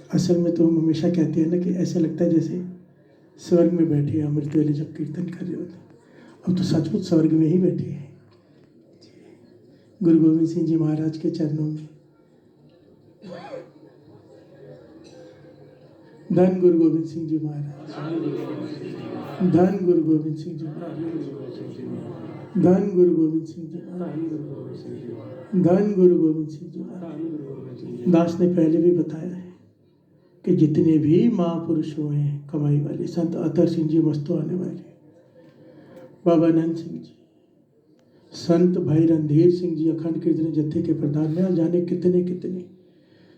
असल में तो हम हमेशा कहते हैं ना कि ऐसा लगता है जैसे स्वर्ग में बैठे अमृत वेले जब कीर्तन कर रहे होते, अब तो सचमुच स्वर्ग में ही बैठे हैं। गुरु गोविंद सिंह जी महाराज के चरणों में धन गुरु गोविंद सिंह जी महाराज, धन गुरु गोविंद सिंह जी महाराज, धन गुरु गोविंद सिंह जी महाराज, धन गुरु गोविंद सिंह जी महाराज। दास ने पहले भी बताया है कि जितने भी महापुरुष हुए हैं कमाई वाले, संत अतर सिंह जी मस्तो आने वाले, बाबा आनंद सिंह जी, संत भाई रणधीर सिंह जी अखंड कीर्तन जत्थे के प्रधान, में जाने कितने कितने,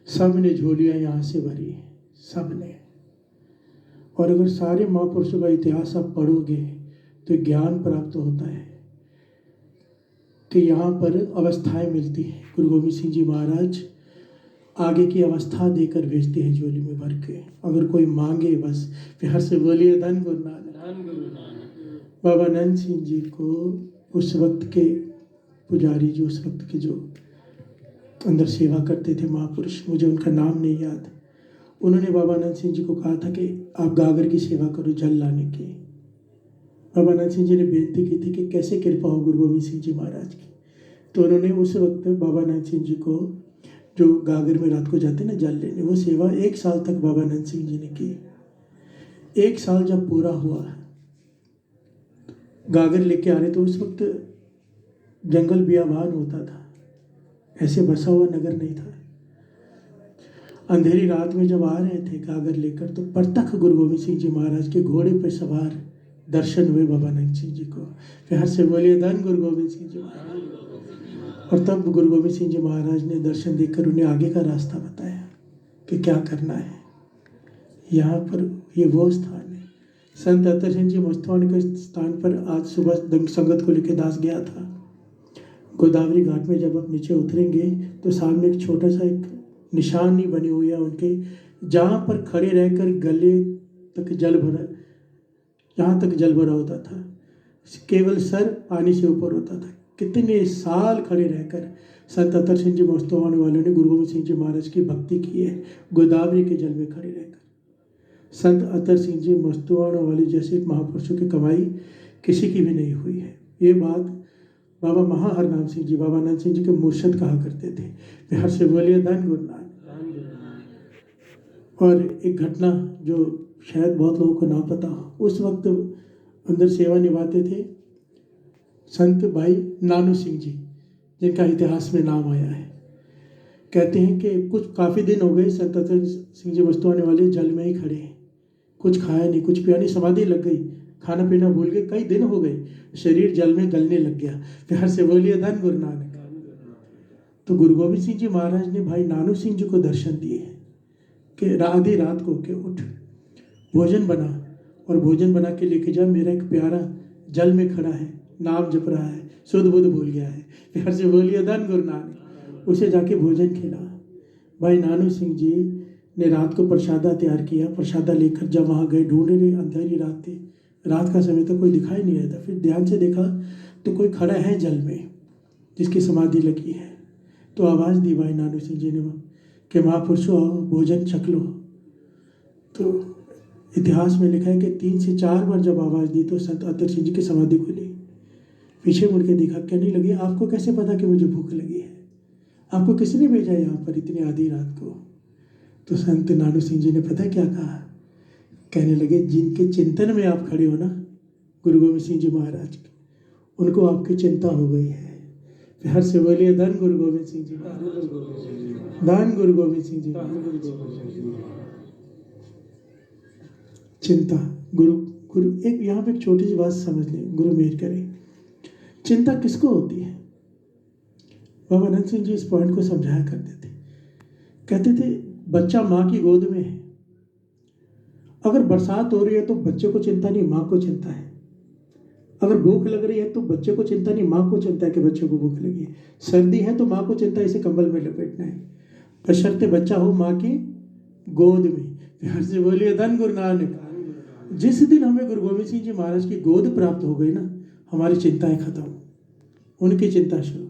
सब ने झोलियाँ यहाँ से भरी हैं, सब ने। और अगर सारे महापुरुषों का इतिहास आप पढ़ोगे तो ज्ञान प्राप्त होता है कि यहाँ पर अवस्थाएं मिलती हैं। गुरु गोविंद सिंह जी महाराज आगे की अवस्था देकर भेजते हैं झोली में भर के, अगर कोई मांगे बस। प्यार से बोलिए धन गुरु नानक। बाबा आनंद सिंह जी को उस वक्त के पुजारी जो उस वक्त के जो अंदर सेवा करते थे महापुरुष, मुझे उनका नाम नहीं याद, उन्होंने बाबा आनंद सिंह जी को कहा था कि आप गागर की सेवा करो जल लाने की। बाबा आनंद सिंह जी ने बेनती की थी कि कैसे कृपा हो गुरु गोविंद सिंह जी महाराज की, तो उन्होंने उस वक्त बाबा आनंद सिंह जी को, जो गागर में रात को जाते ना जल लेने, वो सेवा 1 साल तक बाबा आनंद सिंह जी ने की। 1 साल जब पूरा हुआ, गागर लेके आ रहे, तो उस वक्त जंगल बियाबान होता था, ऐसे बसा हुआ नगर नहीं था। अंधेरी रात में जब आ रहे थे गागर लेकर, तो परतख गुरु गोविंद सिंह जी महाराज के घोड़े पर सवार दर्शन हुए बाबा आनंद सिंह जी को। प्यार से बोलिए धन गुरु गोविंद सिंह जी महाराज। और तब गुरु गोविंद सिंह जी महाराज ने दर्शन देकर उन्हें आगे का रास्ता बताया कि क्या करना है। यहाँ पर ये वो स्थान है, संत अतर सिंह जी मस्तवान के स्थान पर आज सुबह संगत को लेकर दास गया था। गोदावरी घाट में जब आप नीचे उतरेंगे तो सामने एक छोटा सा एक निशानी बनी हुई है उनके, जहाँ पर खड़े रहकर गले तक जल भरा, यहाँ तक जल भरा होता था, केवल सर पानी से ऊपर होता था। कितने साल खड़े रहकर संत अतर सिंह जी मस्तवान वालों ने गुरु गोविंद सिंह जी महाराज की भक्ति की है, गोदावरी के जल में खड़े रहकर। संत अतर सिंह जी मस्तवान वाले जैसे एक महापुरुषों की कमाई किसी की भी नहीं हुई है। ये बात बाबा महाहरनाम सिंह जी, बाबा आनंद सिंह जी के मुर्शद कहा करते थे। प्यार से बोलिए धन गुरु नानक। और एक घटना जो शायद बहुत लोगों को ना पता हो, उस वक्त अंदर सेवा निभाते थे संत भाई नानू सिंह जी, जिनका इतिहास में नाम आया है। कहते हैं कि कुछ काफ़ी दिन हो गए संत अतर सिंह जी मस्तवाने वाले जल में ही खड़े हैं, कुछ खाया नहीं, कुछ पिया नहीं, समाधि लग गई, खाना पीना भूल गए, कई दिन हो गए, शरीर जल में गलने लग गया। प्यार से बोलिए धन गुरु नानक। तो गुरु गोविंद सिंह जी महाराज ने भाई नानू सिंह जी को दर्शन दिए कि आधी रात को के उठ, भोजन बना और भोजन बना के लेके जा, मेरा एक प्यारा जल में खड़ा है, नाम जप रहा है, शुद्ध बुद्ध भूल गया है। प्यार से बोलिए धन गुरु नानक। उसे जाके भोजन खिला। भाई नानू सिंह जी ने रात को प्रसादा तैयार किया, प्रसादा लेकर जब वहाँ गए, ढूंढ रहे, अंधेरी रात थी, रात का समय तो कोई दिखाई नहीं रहता। फिर ध्यान से देखा तो कोई खड़ा है जल में जिसकी समाधि लगी है। तो आवाज़ दी भाई नानू सिंह जी ने कि महापुरुषों आओ भोजन छक लो। तो इतिहास में लिखा है कि 3 से 4 बार जब आवाज़ दी तो संत अतर सिंह जी की समाधि खुली। पीछे मुड़ के देखा, कहने लगे आपको कैसे पता कि मुझे भूख लगी है, आपको किसने भेजा यहाँ पर इतनी आधी रात को। तो संत नानू सिंह जी ने पता क्या कहा, कहने लगे जिनके चिंतन में आप खड़े हो ना गुरु गोविंद सिंह जी महाराज के, उनको आपकी चिंता हो गई है। प्यार से बोलिए धन गुरु गोविंद सिंह जी महाराज, धन गुरु गोविंद सिंह जी महाराज। चिंता गुरु गुरु एक यहाँ पे एक छोटी सी बात समझ लें, गुरु मेहर करें। चिंता किसको होती है? बाबा आनंद सिंह जी इस पॉइंट को समझाया करते थे, कहते थे बच्चा माँ की गोद में है, अगर बरसात हो रही है तो बच्चे को चिंता नहीं, माँ को चिंता है। अगर भूख लग रही है तो बच्चे को चिंता नहीं, माँ को चिंता है कि बच्चे को भूख लगी है। सर्दी है तो माँ को चिंता है इसे कंबल में लपेटना है, बशर्ते बच्चा हो माँ की गोद में। प्यार से बोलिए धन गुरु नानक। जिस दिन हमें गुरु गोविंद सिंह जी महाराज की गोद प्राप्त हो गई ना, हमारी चिंताएं खत्म, उनकी चिंता शुरू।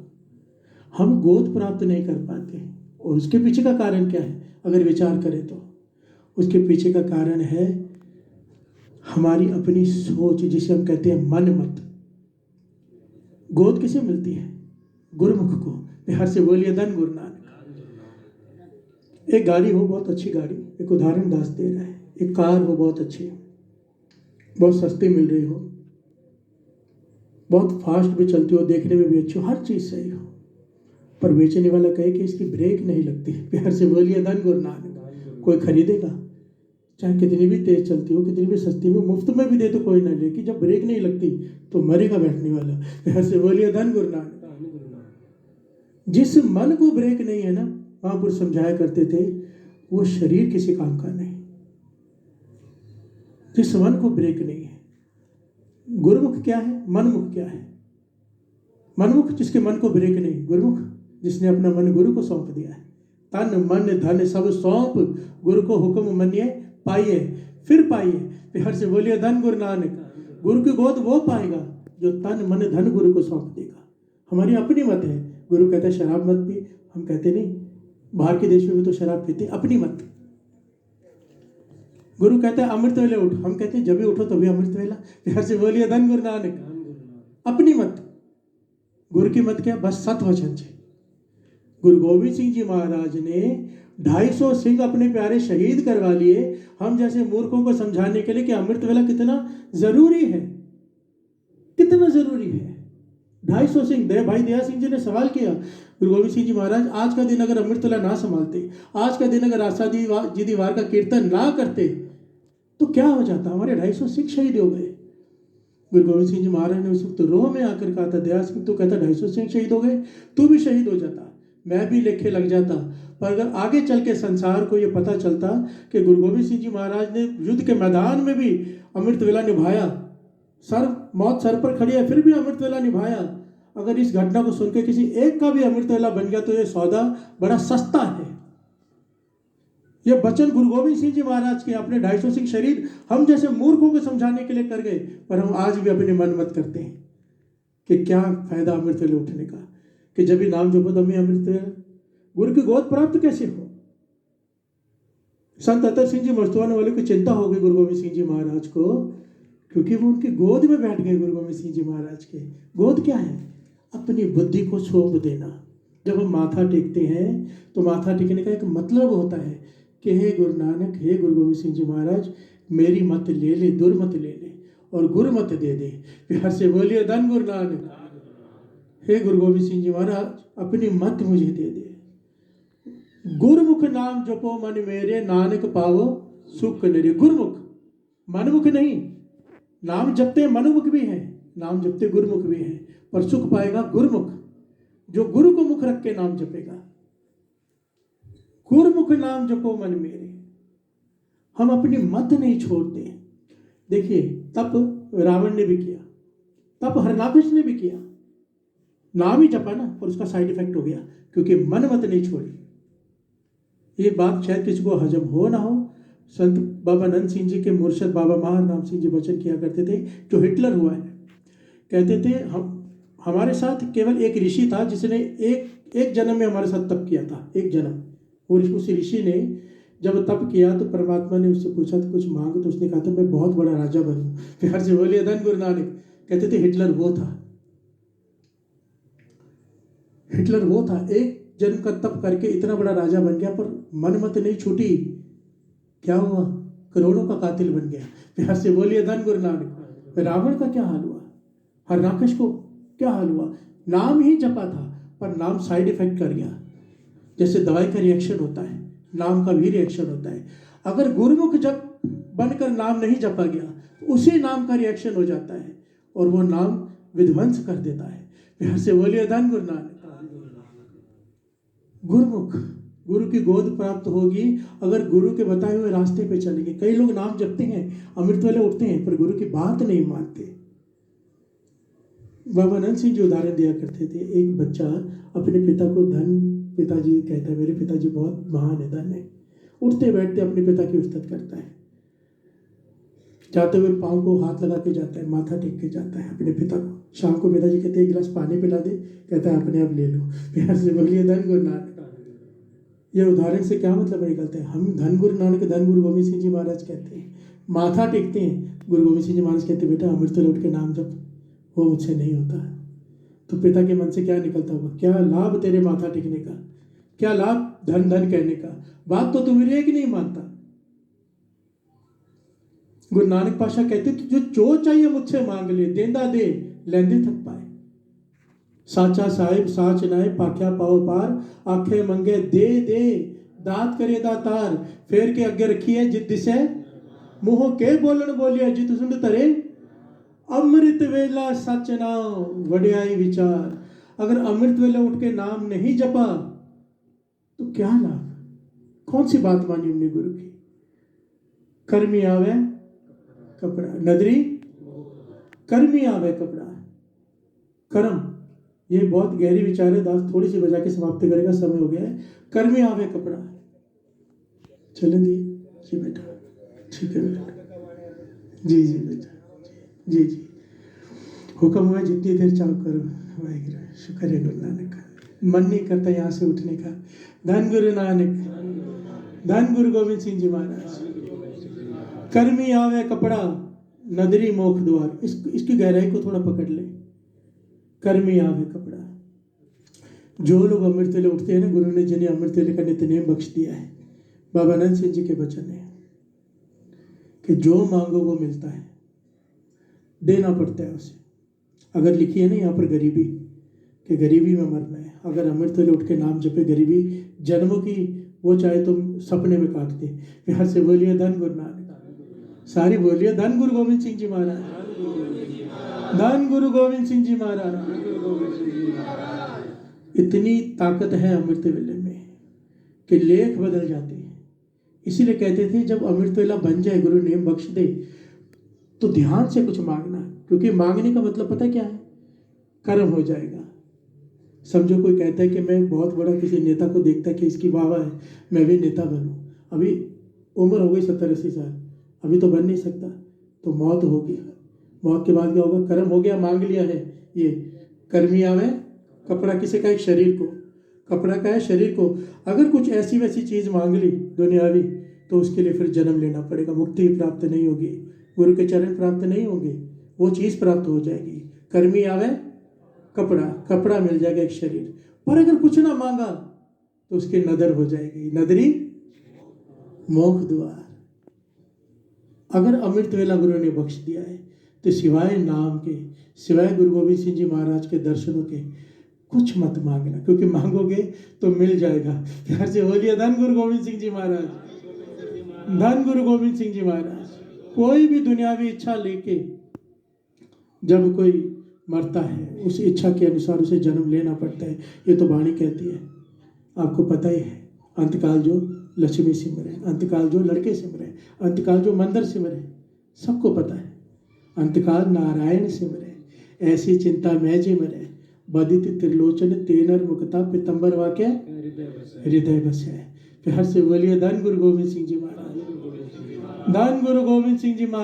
हम गोद प्राप्त नहीं कर पाते। और उसके पीछे का कारण क्या है अगर विचार करें तो? उसके पीछे का कारण है हमारी अपनी सोच, जिसे हम कहते हैं मन मत। गोद किसे मिलती है? गुरुमुख को। बिहार से बोलिए धन गुरु नानक। एक गाड़ी हो, बहुत अच्छी गाड़ी, एक उदाहरण दास दे रहा है, एक कार हो बहुत अच्छी, बहुत सस्ती मिल रही हो, बहुत फास्ट भी चलती हो, देखने में भी अच्छी हो, हर चीज़ सही हो, पर बेचने वाला कहे कि इसकी ब्रेक नहीं लगती। प्यार से बोलिए धन गुरु नानक। कोई खरीदेगा? चाहे कितनी भी तेज चलती हो, कितनी भी सस्ती हो, मुफ्त में भी दे तो कोई ना ले, कि जब ब्रेक नहीं लगती तो मरेगा बैठने वाला। प्यार से बोलिए धन गुरु नानक। जिस मन को ब्रेक नहीं है ना, महापुरुष समझाया करते थे, वो शरीर किसी काम का नहीं। जिस मन को ब्रेक नहीं है। गुरुमुख क्या है? मनमुख क्या है? मनमुख जिसके मन को ब्रेक नहीं, गुरुमुख जिसने अपना मन गुरु को सौंप दिया है। तन मन धन सब सौंप गुरु को हुक्म मनिए पाइए फिर पाइए। प्यार से बोलिए धन गुरु नानक। गुरु की गोद वो पाएगा जो तन मन धन गुरु को सौंप देगा। हमारी अपनी मत है। गुरु कहता है शराब मत पी, हम कहते नहीं, बाहर के देश में भी तो शराब पीते, अपनी मत। गुरु कहता है अमृत वेले उठ, हम कहते हैं जब भी उठो तभी अमृत वेला। प्यार से बोलिए धन गुरु नानक। अपनी मत। गुरु की मत क्या? बस सत वचन से। गुरु गोविंद सिंह जी महाराज ने 250 सिंह अपने प्यारे शहीद करवा लिए, हम जैसे मूर्खों को समझाने के लिए कि अमृत वेला कितना जरूरी है, कितना जरूरी है। 250 सिंह। भाई दया सिंह जी ने सवाल किया, गुरु गोविंद सिंह जी महाराज आज का दिन अगर अमृत वेला ना संभालते, आज का दिन अगर आशा जी वार का कीर्तन ना करते तो क्या हो जाता? हमारे 250 सिंह शहीद हो गए। गुरु गोविंद सिंह जी महाराज ने उस वक्त रोह में आकर कहा था, दया सिंह तो कहता 250 सिंह शहीद हो गए, तू भी शहीद हो जाता, मैं भी लेखे लग जाता। पर अगर आगे चल के संसार को ये पता चलता कि गुरु गोविंद सिंह जी महाराज ने युद्ध के मैदान में भी अमृत वेला निभाया, मौत सर पर खड़ी है फिर भी अमृत वेला निभाया, अगर इस घटना को सुन के किसी एक का भी अमृत वेला बन गया तो ये सौदा बड़ा सस्ता है। ये वचन गुरु गोविंद सिंह जी महाराज के, अपने 250 सिंह शरीर हम जैसे मूर्खों को समझाने के लिए कर गए, पर हम आज भी अपने मन मत करते हैं कि क्या फायदा अमृत वेले उठने का, कि जब भी नाम जपो तभी अमृत वेला। गुरु की गोद प्राप्त कैसे हो? संत अतर सिंह जी मस्तवाने वाले की चिंता हो गई गुरु गोविंद सिंह जी महाराज को, क्योंकि वो उनकी गोद में बैठ गए। गुरु गोविंद सिंह जी महाराज के गोद क्या है? अपनी बुद्धि को सौंप देना। जब हम माथा टेकते हैं तो माथा टेकने का एक मतलब होता है कि हे गुरु नानक, हे गुरु गोविंद सिंह जी महाराज, मेरी मत ले ले, दुर्मत ले ले और गुरु मत दे दे। प्यार से बोलिए धन गुरु नानक। हे गुरु गोविंद सिंह जी महाराज, अपनी मत मुझे दे दे। गुरुमुख नाम जपो मन मेरे, नानक पावो सुख निरे। गुरुमुख, मनमुख नहीं। नाम जपते मनमुख भी है, नाम जपते गुरुमुख भी है, पर सुख पाएगा गुरुमुख, जो गुरु को मुख रख के नाम जपेगा। गुरुमुख नाम जपो मन मेरे। हम अपनी मत नहीं छोड़ते। देखिए, तप रावण ने भी किया, तप हरनाकश ने भी किया, नाम ही जपा ना, और उसका साइड इफेक्ट हो गया, क्योंकि मन मत नहीं छोड़ी। ये बात शायद किसी को हजम हो ना हो, संत बाबा नंद सिंह जी के मुर्शद बाबा महार नाम सिंह जी वचन किया करते थे, जो हिटलर हुआ है। कहते थे हमारे साथ केवल एक ऋषि था जिसने एक जन्म में हमारे साथ तप किया था, एक जन्म। और उस ऋषि ने जब तप किया तो परमात्मा ने उससे पूछा तो कुछ मांग, तो उसने कहा था मैं बहुत बड़ा राजा बनूं। प्यार से बोलिए धन गुरु नानक। कहते थे हिटलर वो था, हिटलर वो था, एक जन्म का तप करके इतना बड़ा राजा बन गया, पर मन मत नहीं छूटी। क्या हुआ? करोड़ों का कातिल बन गया। प्यार से बोलिए धन गुरु नानक। रावण का क्या हाल हुआ? हरनाकश को क्या हाल हुआ? नाम ही जपा था, पर नाम साइड इफेक्ट कर गया। जैसे दवाई का रिएक्शन होता है, नाम का भी रिएक्शन होता है। अगर गुरुमुख जब बनकर नाम नहीं जपा गया तो उसी नाम का रिएक्शन हो जाता है और वो नाम विध्वंस कर देता है। प्यार से बोलिए धन गुरु नानक। गुरुमुख, गुरु की गोद प्राप्त होगी अगर गुरु के बताए हुए रास्ते पे चलेंगे। कई लोग नाम जपते हैं, अमृत वेले उठते हैं, पर गुरु की बात नहीं मानते। बाबा नंद सिंह जी उदाहरण दिया करते थे, एक बच्चा अपने पिता को धन, पिताजी कहता है मेरे पिताजी बहुत महान है, धन है, उठते बैठते अपने पिता की उस्तत करता है, जाते हुए पाँव को हाथ लगा के जाता है, माथा टेक के जाता है अपने पिता को। शाम को पिताजी कहते हैं एक गिलास पानी पिला दे, कहता है अपने आप ले लो। प्यार से बोलिए धन गुरु नानक। ये उदाहरण से क्या मतलब निकलते हैं? हम धन गुरु नानक, धन गुरु गोविंद सिंह जी महाराज कहते हैं, माथा टेकते हैं। गुरु गोविंद सिंह जी महाराज कहते हैं बेटा अमृत लौट के नाम जप, वो मुझसे नहीं होता है। तो पिता के मन से क्या निकलता होगा? क्या लाभ तेरे माथा टेकने का, क्या लाभ धन धन कहने का? बात तो तू मेरी एक नहीं मानता। गुरु नानक पाशाह कहते तुझे जो चाहिए मुझसे मांग ले, देंदा दे लेंदे थक पाए। साचा साहिब साच नाए पाख्या पाओ पार, आखे मंगे दे दे दात करे दातार। फेर के अगे रखिए जित दिसे, मुंह के बोलन बोलिया जित सुन तरे। अमृत वेला सच नाम वड्याई विचार। अगर अमृत वेला उठ के नाम नहीं जपा तो क्या लाभ? कौन सी बात मानी हमने गुरु की? कर्मी आवे कपड़ा, नदरी कर्मी आवे कपड़ा। कर्म, ये बहुत गहरी विचार है। दास थोड़ी सी बजा के समाप्त करेगा, समय हो गया है। कर्मी आवे कपड़ा। चलें जी बेटा, ठीक है बेटा, जी बेटा, जी हुक्म हुआ जितनी देर चाहो करो। वाहिगुरु, शुक्र है गुरु नानक का। मन नहीं करता यहाँ से उठने का। धन गुरु नानक, धन गुरु गोविंद सिंह जी महाराज। कर्मी आवे कपड़ा, नदरी मोख द्वार। इसकी गहराई को थोड़ा पकड़ ले। कर्मी आवे कपड़ा। जो लोग अमृत वेले उठते हैं ना, गुरु ने जिन्हें अमृत वेले का नित्यनेम बख्श दिया है, बाबा आनंद सिंह जी के वचन है कि जो मांगो वो मिलता है, देना पड़ता है उसे। अगर लिखी है ना यहाँ पर गरीबी, कि गरीबी में मरना है, अगर अमृत वेले उठ के नाम जपे, गरीबी जन्मों की वो चाहे तुम सपने में काट दे। प्यार से बोलिए धन गुरु नानक। सारी बोलिए धन गुरु गोविंद सिंह जी महाराज, धन गुरु गोविंद सिंह जी महाराज। इतनी ताकत है अमृत वेले में कि लेख बदल जाते हैं। इसीलिए कहते थे जब अमृत वेला बन जाए, गुरु नेम बख्श दे, तो ध्यान से कुछ मांगना, क्योंकि मांगने का मतलब पता क्या है? कर्म हो जाएगा। समझो कोई कहता है कि मैं बहुत बड़ा किसी नेता को देखता है कि इसकी वाह है, मैं भी नेता बनूं। अभी उम्र हो गई 70-80 साल, अभी तो बन नहीं सकता, तो मौत होगी। मौत के बाद क्या होगा? कर्म हो गया, मांग लिया है। ये कर्मी आवे कपड़ा, किसे का? एक शरीर को। कपड़ा का है शरीर को। अगर कुछ ऐसी वैसी चीज मांग ली दुनियावी, तो उसके लिए फिर जन्म लेना पड़ेगा। मुक्ति प्राप्त नहीं होगी, गुरु के चरण प्राप्त नहीं होंगे, वो चीज प्राप्त हो जाएगी। कर्मी आवे कपड़ा, कपड़ा मिल जाएगा एक शरीर। पर अगर कुछ ना मांगा तो उसकी नदर हो जाएगी, नदरी मोख द्वार। अगर अमृत वेला गुरु ने बख्श दिया है तो सिवाय नाम के, सिवाय गुरु गोविंद सिंह जी महाराज के दर्शनों के कुछ मत मांगना, क्योंकि मांगोगे तो मिल जाएगा। प्यार से बोलिए धन गुरु गोविंद सिंह जी महाराज, धन गुरु गोविंद सिंह जी महाराज। कोई भी दुनियावी इच्छा लेके जब कोई मरता है, उस इच्छा के अनुसार उसे जन्म लेना पड़ता है। ये तो वाणी कहती है, आपको पता ही है। अंतकाल जो लक्ष्मी सिमरे, अंतकाल जो लड़के सिमरे, अंतकाल जो मंदिर सिमरे, सबको पता है। अंतकाल नारायण सिमरे, ऐसी चिंता मैं जी मरे। बदित त्रिलोचन तेनर मुक्ता, पितंबर वाक्य हृदय बस है। प्यार से बोलिए धन गुरु गोविंद सिंह जी महाराज, धन गुरु गोविंद सिंह जी महाराज।